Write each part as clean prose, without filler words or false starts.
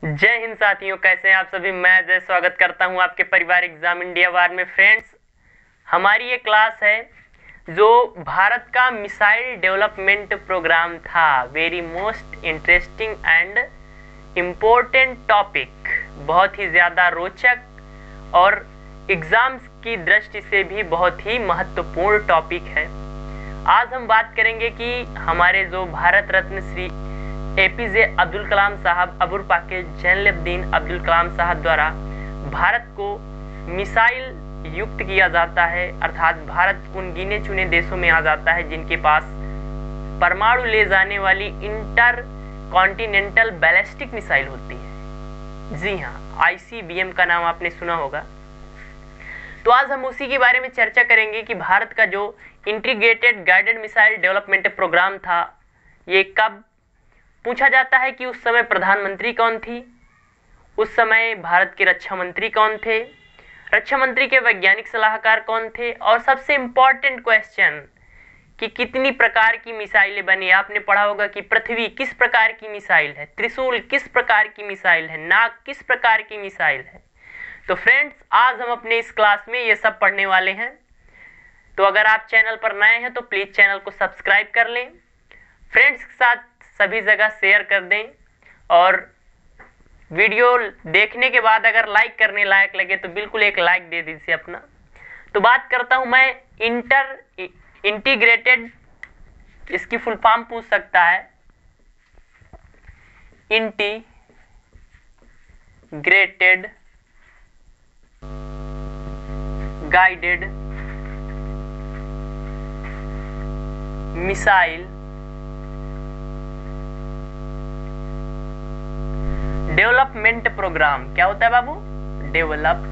जय हिंद साथियों, कैसे हैं आप सभी। मैं जय स्वागत करता हूं आपके परिवार एग्जाम इंडिया वार में। फ्रेंड्स, हमारी ये क्लास है जो भारत का मिसाइल डेवलपमेंट प्रोग्राम था। Very most interesting and important topic, बहुत ही ज़्यादा रोचक और एग्जाम्स की दृष्टि से भी बहुत ही महत्वपूर्ण टॉपिक है। आज हम बात करेंगे कि हमारे जो भारत रत्न श्री एपीजे अब्दुल कलाम साहब अबुल पाकीर जैनुलब्दीन अब्दुल कलाम साहब द्वारा भारत को मिसाइल युक्त किया जाता है, अर्थात भारत उन गिने चुने देशों में आ जाता है जिनके पास परमाणु ले जाने वाली इंटर कॉन्टिनेंटल बैलिस्टिक मिसाइल होती है। जी हाँ, ICBM का नाम आपने सुना होगा। तो आज हम उसी के बारे में चर्चा करेंगे कि भारत का जो integrated guided missile development programme था, ये कब पूछा जाता है कि उस समय प्रधानमंत्री कौन थी, उस समय भारत के रक्षा मंत्री कौन थे, रक्षा मंत्री के वैज्ञानिक सलाहकार कौन थे, और सबसे इम्पोर्टेंट क्वेश्चन कि कितनी प्रकार की मिसाइलें बनी। आपने पढ़ा होगा कि पृथ्वी किस प्रकार की मिसाइल है, त्रिशूल किस प्रकार की मिसाइल है, नाग किस प्रकार की मिसाइल है। तो फ्रेंड्स, आज हम अपने इस क्लास में ये सब पढ़ने वाले हैं। तो अगर आप चैनल पर नए हैं तो प्लीज़ चैनल को सब्सक्राइब कर लें, फ्रेंड्स के साथ सभी जगह शेयर कर दें, और वीडियो देखने के बाद अगर लाइक करने लायक लगे तो बिल्कुल एक लाइक दे दीजिए अपना। तो बात करता हूं मैं इंटीग्रेटेड, इसकी फुल फॉर्म पूछ सकता है, integrated guided missile development programme. क्या होता है बाबू? Development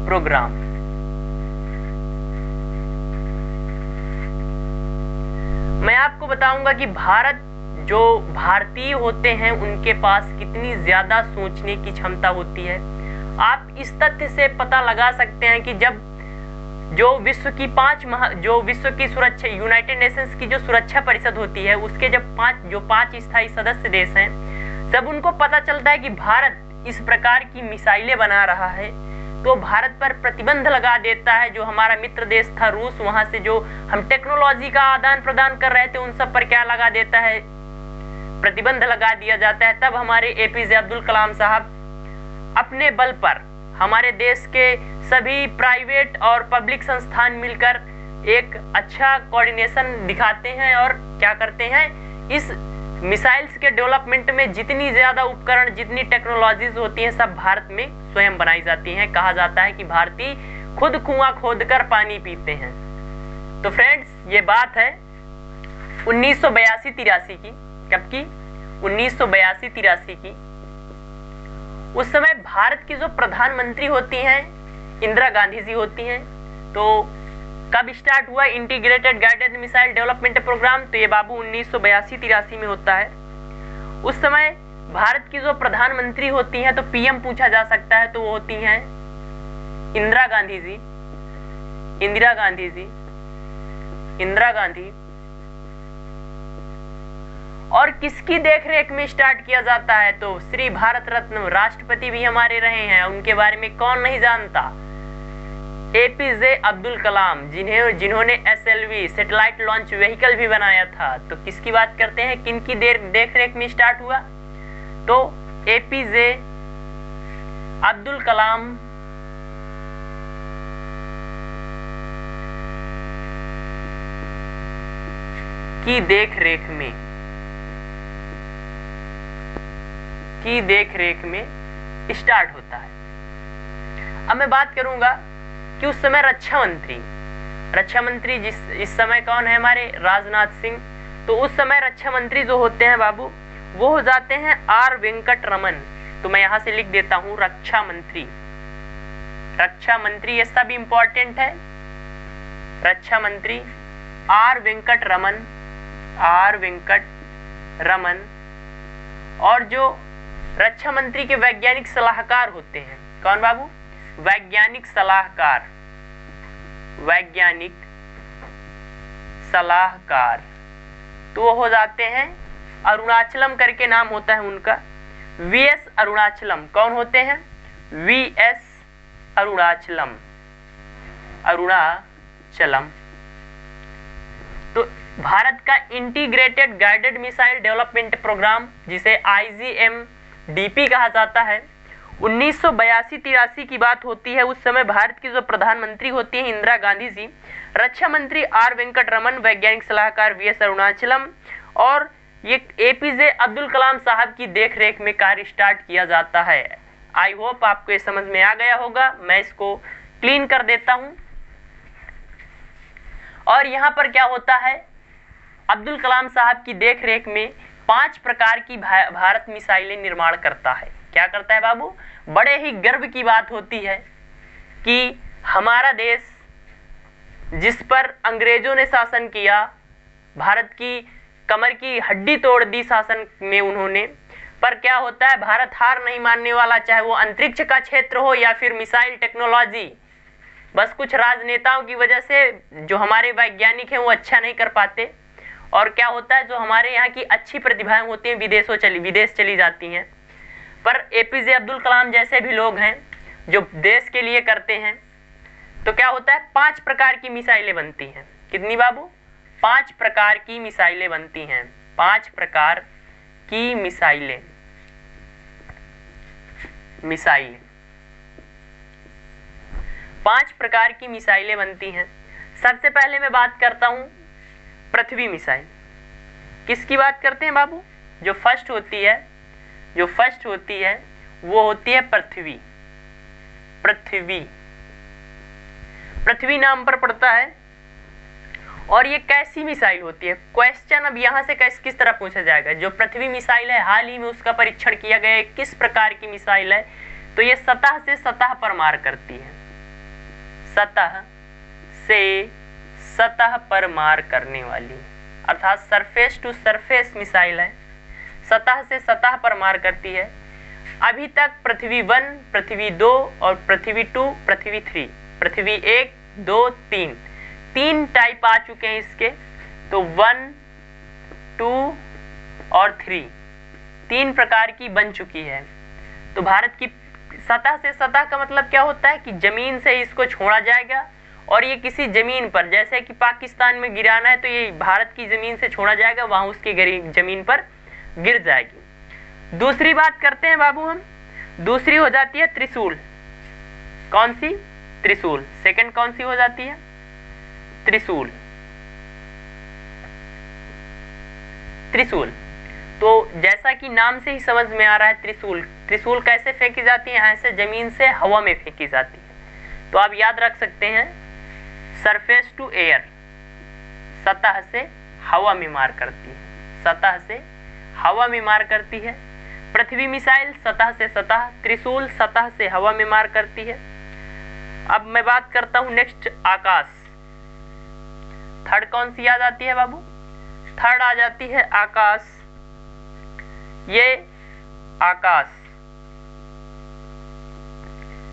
programme. मैं आपको बताऊंगा कि भारत, जो भारतीय होते हैं उनके पास कितनी ज्यादा सोचने की क्षमता होती है। आप इस तथ्य से पता लगा सकते हैं कि जब जो विश्व की सुरक्षा, यूनाइटेड नेशंस की जो सुरक्षा परिषद होती है, उसके जब पांच स्थायी सदस्य देश हैं, जब उनको पता चलता है कि भारत इस प्रकार की मिसाइलें बना रहा है, तो भारत पर प्रतिबंध लगा देता है। जो हमारा मित्र देश था रूस, वहां से जो हम टेक्नोलॉजी का आदान प्रदान कर रहे थे, उन सब पर क्या लगा देता है? प्रतिबंध लगा दिया जाता है। तब हमारे एपीजे अब्दुल कलाम साहब अपने बल पर, हमारे देश के सभी प्राइवेट और पब्लिक संस्थान मिलकर एक अच्छा कोऑर्डिनेशन दिखाते हैं और क्या करते हैं, इस मिसाइल्स के डेवलपमेंट में जितनी ज्यादा उपकरण, जितनी टेक्नोलॉजीज होती हैं, सब भारत में स्वयं बनाई जाती हैं। कहा जाता है कि भारतीय खुद कुआं खोदकर पानी पीते हैं। तो फ्रेंड्स, ये बात है 1982-83 की। कब की? 1982-83 की। उस समय भारत की जो प्रधानमंत्री होती हैं, इंदिरा गांधी जी होती हैं। तो कब स्टार्ट हुआ integrated guided missile development programme? तो ये बाबू 1982-83 में होता है। उस समय भारत की जो प्रधानमंत्री होती हैं, तो PM पूछा जा सकता है, तो वो होती हैं इंदिरा गांधी जी। इंदिरा गांधी। और किसकी देखरेख में स्टार्ट किया जाता है? तो श्री भारत रत्न राष्ट्रपति भी हमारे रहे हैं, उनके बारे में कौन नहीं जानता? एपीजे अब्दुल कलाम, जिन्होंने SLV सैटेलाइट लॉन्च व्हीकल भी बनाया था। तो किसकी बात करते हैं, किनकी देखरेख में स्टार्ट हुआ? तो एपीजे अब्दुल कलाम की देखरेख में स्टार्ट होता है। अब मैं बात करूंगा कि उस समय रक्षा मंत्री इस समय कौन है? हमारे राजनाथ सिंह। तो उस समय रक्षा मंत्री जो होते हैं बाबू, वो हो जाते हैं R वेंकटरमन। तो मैं यहां से लिख देता हूं रक्षा मंत्री, ये सब इंपॉर्टेंट है। रक्षा मंत्री R वेंकटरमन। और जो रक्षा मंत्री के वैज्ञानिक सलाहकार होते हैं, कौन बाबू? वैज्ञानिक सलाहकार, तो वो हो जाते हैं अरुणाचलम करके नाम होता है उनका, वीएस अरुणाचलम। कौन होते हैं? वीएस अरुणाचलम, अरुणाचलम। तो भारत का integrated guided missile development programme, जिसे IGMDP कहा जाता है, 1982-83 की बात होती है। उस समय भारत की जो प्रधानमंत्री होती है इंदिरा गांधी जी, रक्षा मंत्री आर वेंकटरमन, वैज्ञानिक सलाहकार वीएस अरुणाचलम, और ये APJ अब्दुल कलाम साहब की देखरेख में कार्य स्टार्ट किया जाता है। आई होप आपको ये समझ में आ गया होगा। मैं इसको क्लीन कर देता हूं। और यहाँ पर क्या होता है, अब्दुल कलाम साहब की देखरेख में 5 प्रकार की भारत मिसाइलें निर्माण करता है। क्या करता है बाबू? बड़े ही गर्व की बात होती है कि हमारा देश, जिस पर अंग्रेजों ने शासन किया, भारत की कमर की हड्डी तोड़ दी शासन में उन्होंने, पर क्या होता है, भारत हार नहीं मानने वाला, चाहे वो अंतरिक्ष का क्षेत्र हो या फिर मिसाइल टेक्नोलॉजी। बस कुछ राजनेताओं की वजह से जो हमारे वैज्ञानिक हैं वो अच्छा नहीं कर पाते, और क्या होता है, जो हमारे यहाँ की अच्छी प्रतिभाएं होती हैं विदेश चली जाती हैं। पर APJ अब्दुल कलाम जैसे भी लोग हैं जो देश के लिए करते हैं, तो क्या होता है, 5 प्रकार की मिसाइलें बनती हैं। कितनी बाबू? 5 प्रकार की मिसाइलें बनती हैं। 5 प्रकार की मिसाइलें 5 प्रकार की मिसाइलें बनती हैं। सबसे पहले मैं बात करता हूं पृथ्वी मिसाइल। किसकी बात करते हैं बाबू? जो फर्स्ट होती है वो होती है पृथ्वी नाम पर पड़ता है। और ये कैसी मिसाइल होती है? क्वेश्चन अब यहाँ से किस तरह पूछा जाएगा। जो पृथ्वी मिसाइल है, हाल ही में उसका परीक्षण किया गया है। किस प्रकार की मिसाइल है? तो ये सतह से सतह पर मार करती है। सतह से सतह पर मार करने वाली, अर्थात सरफेस टू सरफेस मिसाइल है। सतह से सतह पर मार करती है। अभी तक पृथ्वी 1, पृथ्वी 2 और पृथ्वी 2, पृथ्वी 3, पृथ्वी 1, 2, 3 टाइप आ चुके हैं इसके। तो 1, 2 और 3 प्रकार की बन चुकी है। तो भारत की सतह से सतह का मतलब क्या होता है कि जमीन से इसको छोड़ा जाएगा, और ये किसी जमीन पर, जैसे कि पाकिस्तान में गिराना है तो ये भारत की जमीन से छोड़ा जाएगा, वहां उसकी जमीन पर गिर जाएगी। दूसरी बात करते हैं बाबू हम, दूसरी हो जाती है त्रिशूल। कौन सी? त्रिशूल। सेकंड कौन सी हो जाती है? त्रिशूल। तो जैसा कि नाम से ही समझ में आ रहा है, त्रिशूल कैसे फेंकी जाती है? ऐसे जमीन से हवा में फेंकी जाती है। तो आप याद रख सकते हैं, सरफेस टू एयर, सतह से हवा में मार करती है। सतह से हवा में मार करती है। पृथ्वी मिसाइल सतह से सतह, त्रिशूल सतह से हवा में मार करती है। अब मैं बात करता हूं नेक्स्ट, आकाश। थर्ड कौन सी याद आती है बाबू? थर्ड आ जाती है आकाश। ये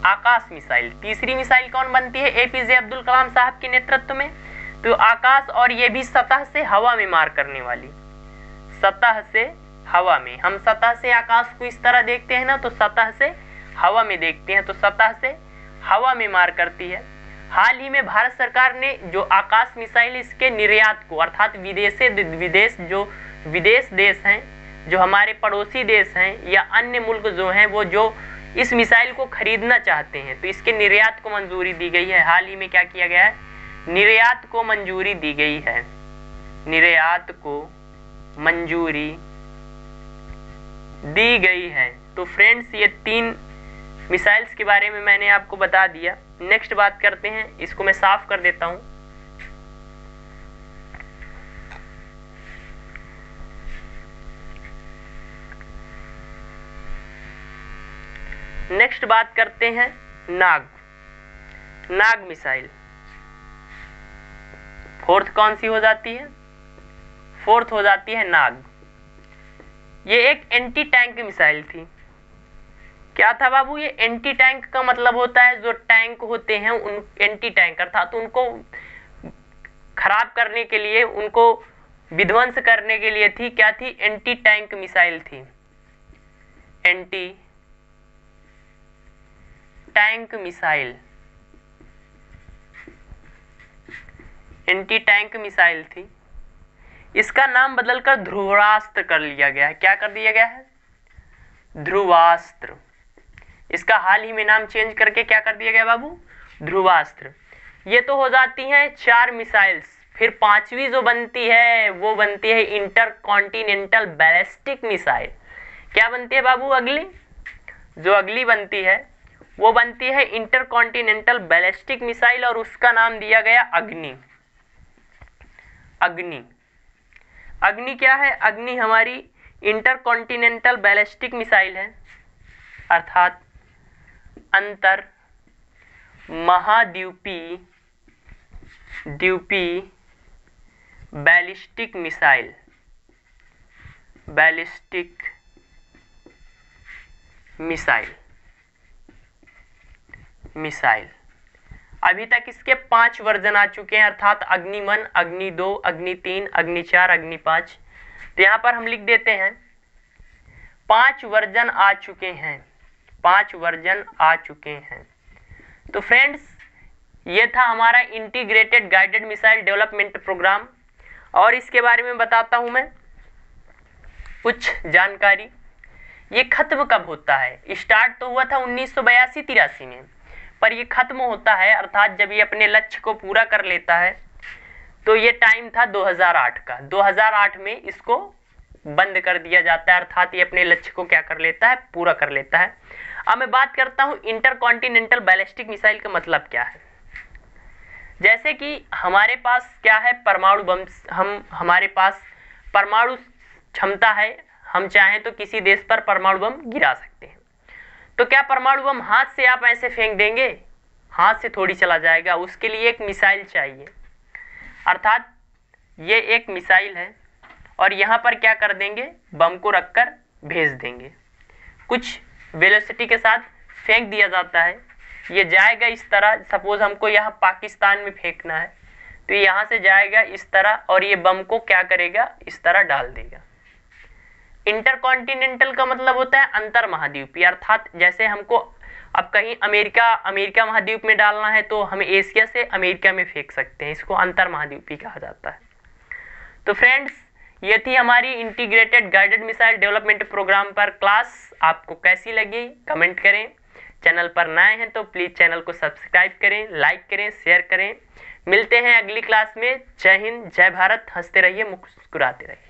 आकाश मिसाइल। तीसरी मिसाइल कौन बनती है? APJ अब्दुल कलाम साहब के नेतृत्व में। तो आकाश, और ये भी सतह से हवा में मार करने वाली। सतह से हवा में, हम सतह से आकाश को इस तरह देखते हैं ना, तो सतह से हवा में देखते हैं, तो सतह से हवा में मार करती है। हाल ही में भारत सरकार ने जो आकाश मिसाइल, इसके निर्यात को, अर्थात विदेश देश हैं, जो हमारे पड़ोसी देश हैं या अन्य मुल्क जो हैं, वो जो इस मिसाइल को खरीदना चाहते हैं, तो इसके निर्यात को मंजूरी दी गई है। हाल ही में क्या किया गया है? निर्यात को मंजूरी दी गई है। निर्यात को मंजूरी दी गई है। तो फ्रेंड्स, ये 3 मिसाइल्स के बारे में मैंने आपको बता दिया। नेक्स्ट बात करते हैं, इसको मैं साफ कर देता हूं। नेक्स्ट बात करते हैं नाग मिसाइल। फोर्थ कौन सी हो जाती है? फोर्थ हो जाती है नाग। ये एक एंटी टैंक मिसाइल थी। क्या था बाबू? ये एंटी टैंक का मतलब होता है जो टैंक होते हैं उन एंटी टैंक, अर्थात उनको खराब करने के लिए, उनको विध्वंस करने के लिए थी। क्या थी? एंटी टैंक मिसाइल थी, anti tank missile, anti tank missile थी। इसका नाम बदलकर ध्रुवास्त्र कर लिया गया है। क्या कर दिया गया है? ध्रुवास्त्र। इसका हाल ही में नाम चेंज करके क्या कर दिया गया बाबू? ध्रुवास्त्र। ये तो हो जाती हैं 4 मिसाइल्स। फिर 5वीं जो बनती है वो बनती है इंटरकॉन्टिनेंटल बैलिस्टिक मिसाइल। क्या बनती है बाबू अगली? जो अगली बनती है वो बनती है इंटरकॉन्टिनेंटल बैलिस्टिक मिसाइल और उसका नाम दिया गया अग्नि। अग्नि, अग्नि क्या है? अग्नि हमारी इंटरकॉन्टिनेंटल बैलिस्टिक मिसाइल है, अर्थात अंतर महाद्वीपीय ballistic missile, ballistic missile, missile. अभी तक इसके 5 वर्जन आ चुके हैं, अर्थात अग्नि 1, अग्नि 2, अग्नि 3, अग्नि 4, अग्नि 5। तो यहाँ पर हम लिख देते हैं 5 वर्जन आ चुके हैं, 5 वर्जन आ चुके हैं। तो फ्रेंड्स ये था हमारा integrated guided missile development programme. और इसके बारे में बताता हूं मैं कुछ जानकारी। ये खत्म कब होता है? स्टार्ट तो हुआ था 1982-83 में, पर ये खत्म होता है अर्थात जब ये अपने लक्ष्य को पूरा कर लेता है। तो ये टाइम था 2008 का। 2008 में इसको बंद कर दिया जाता है, अर्थात ये अपने लक्ष्य को क्या कर लेता है? पूरा कर लेता है। अब मैं बात करता हूं इंटरकॉन्टिनेंटल बैलिस्टिक मिसाइल का मतलब क्या है। जैसे कि हमारे पास क्या है? परमाणु बम। हमारे पास परमाणु क्षमता है, हम चाहें तो किसी देश पर परमाणु बम गिरा सकते हैं। तो क्या परमाणु बम हाथ से आप ऐसे फेंक देंगे? हाथ से थोड़ी चला जाएगा, उसके लिए एक मिसाइल चाहिए। अर्थात ये एक मिसाइल है और यहाँ पर क्या कर देंगे? बम को रखकर भेज देंगे, कुछ वेलोसिटी के साथ फेंक दिया जाता है। ये जाएगा इस तरह, सपोज हमको यहाँ पाकिस्तान में फेंकना है तो यहाँ से जाएगा इस तरह और ये बम को क्या करेगा? इस तरह डाल देगा। इंटरकॉन्टिनेंटल का मतलब होता है अंतर महाद्वीपीय, अर्थात जैसे हमको अब कहीं अमेरिका महाद्वीप में डालना है तो हम एशिया से अमेरिका में फेंक सकते हैं, इसको अंतर महाद्वीपीय कहा जाता है। तो फ्रेंड्स ये थी हमारी integrated guided missile development programme पर क्लास। आपको कैसी लगी कमेंट करें। चैनल पर नए हैं तो प्लीज़ चैनल को सब्सक्राइब करें, लाइक करें, शेयर करें। मिलते हैं अगली क्लास में। जय हिंद, जय भारत। हंसते रहिए, मुस्कुराते रहिए।